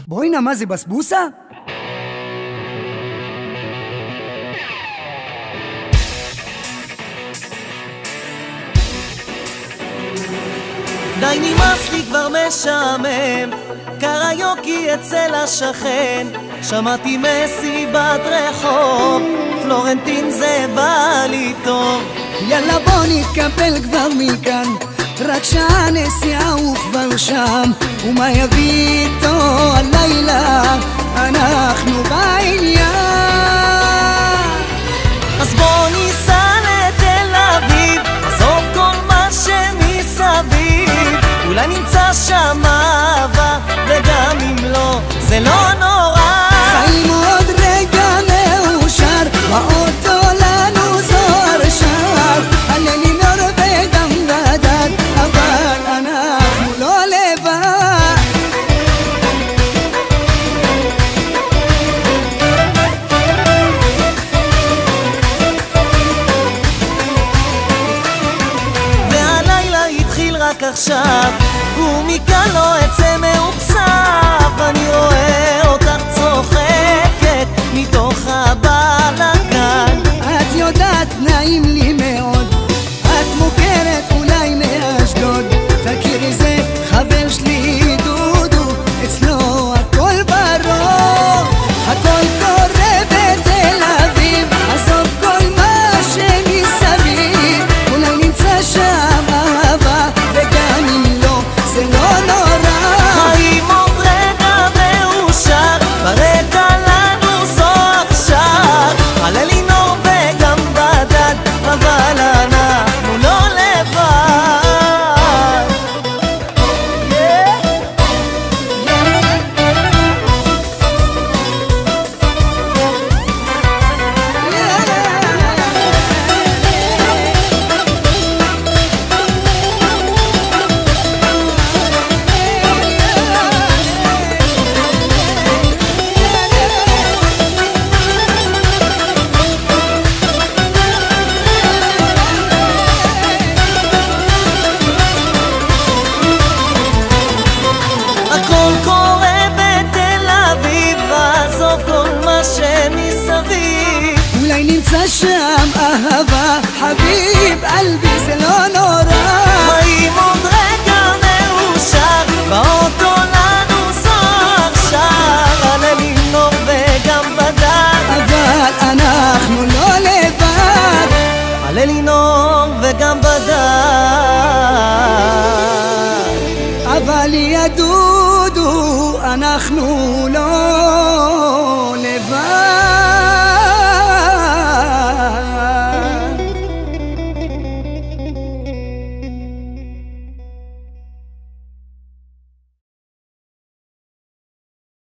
בואי מה זה בסבוסה? די נמאס לי כבר משעמם, קריוקי אצל השכן, שמעתי מסיבת רחוב, פלורנטין זה בא לי טוב. יאללה בוא נתקפל כבר מכאן, רק שעה נסיעה הוא כבר שם, ומה יביא איתו הלילה, אנחנו בעניין. אז בוא ניסע לתל אביב, עזוב כל מה שמסביב, אולי נמצא שם אהבה, וגם אם לא, זה לא נורא. חיים עוד רגע מאושר, באוטו לנו זוהר שר, עלני נור וגם בדד, אבל אנחנו לא לבד. והלילה התחיל רק עכשיו, ומכאן לא אצא מאוכסף, אני רואה אותך צוחקת מתוך הבלגן. את יודעת נעים לי מאוד, את מוכרת אולי מאשדוד, תכירי זה חבר שלי דודו, אצלו הכל ברור, הכל קורה בתל אביב, עזוב כל מה שמסביב, אולי נמצא שם אהבה, וגם אם לא, זה לא נורא. חיים עוד רגע מאושר, ברקע לנו זו עכשיו, עלה לי נור וגם בדד, אבל אנחנו לא לבד. הכל קורה בתל אביב, עזוב כל מה שמסביב, אולי נמצא שם אהבה, חביב אלבי זה לא נורא. חיים עוד רגע מאושר, באוטו לנו זוהר שר, עלה לי נור וגם בדד, אבל אנחנו לא לבד. עלה לי נור וגם בדד, אבל ידודו אנחנו לא